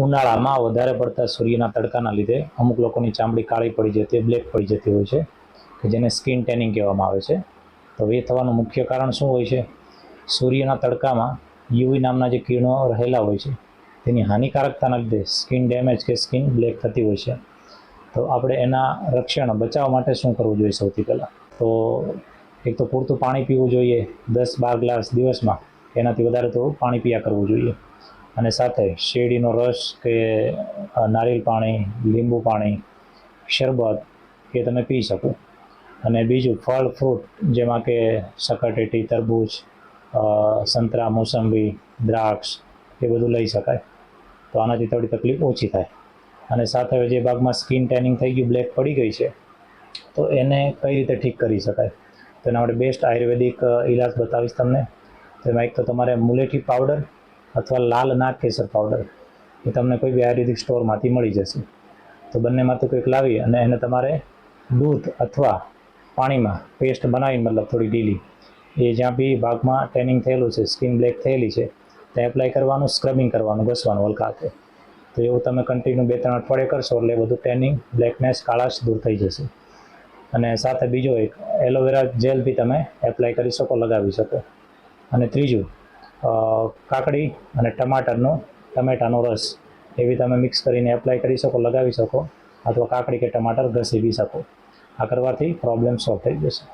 ઉનાળામાં વધારે પડતા સૂર્યના તડકાના લીધે અમુક લોકોની ચામડી કાળી પડી જતી બ્લેક પડી જતી હોય છે, કે જેને સ્કિન ટેનિંગ કહેવામાં આવે છે. તો એ થવાનું મુખ્ય કારણ શું હોય છે? સૂર્યના તડકામાં યુવી નામના જે કિરણો રહેલા હોય છે તેની હાનિકારકતાના લીધે સ્કિન ડેમેજ કે સ્કિન બ્લેક થતી હોય છે. તો આપણે એના રક્ષણ બચાવ માટે શું કરવું જોઈએ? સૌથી પહેલાં તો એક તો પૂરતું પાણી પીવું જોઈએ, 10-12 ગ્લાસ દિવસમાં, એનાથી વધારે થોડું પાણી પીયા કરવું જોઈએ. અને સાથે શેરડીનો રસ કે નારિયેળ પાણી, લીંબુ પાણી, શરબત એ તમે પી શકો. અને બીજું ફળ ફ્રૂટ જેમાં કે સકરટેટી, તરબૂચ, સંતરા, મોસંબી, દ્રાક્ષ એ બધું લઈ શકાય. તો આનાથી થોડી તકલીફ ઓછી થાય. અને સાથે જે ભાગમાં સ્કિન ટેનિંગ થઈ ગયું, બ્લેક પડી ગઈ છે, તો એને કઈ રીતે ઠીક કરી શકાય? તો એના માટે બેસ્ટ આયુર્વેદિક ઇલાજ બતાવીશ તમને. તો એમાં એક તો તમારે મુલેઠી પાવડર અથવા લાલ નાગ કેસર પાવડર એ તમને કોઈ બી આયુર્વેદિક સ્ટોરમાંથી મળી જશે. તો બંનેમાંથી કંઈક લાવી અને એને તમારે દૂધ અથવા પાણીમાં પેસ્ટ બનાવી, મતલબ થોડી ઢીલી, એ જ્યાં બી ભાગમાં ટેનિંગ થયેલું છે, સ્કિન બ્લેક થયેલી છે, ત્યાં એપ્લાય કરવાનું, સ્ક્રબિંગ કરવાનું, ઘસવાનું હલકા હાથે. તો એવું તમે કન્ટિન્યુ 2-3 અઠવાડિયે કરશો એટલે બધું ટેનિંગ, બ્લેકનેસ, કાળાશ દૂર થઈ જશે. અને સાથે બીજો એક એલોવેરા જેલ બી તમે એપ્લાય કરી શકો, લગાવી શકો. અને ત્રીજું કાકડી અને ટમેટાનો રસ એવી તમે મિક્સ કરીને એપ્લાય કરી શકો, લગાવી શકો, અથવા કાકડી કે ટમાટર ઘસી બી શકો. આ કરવાથી પ્રોબ્લેમ સોલ્વ થઈ જશે.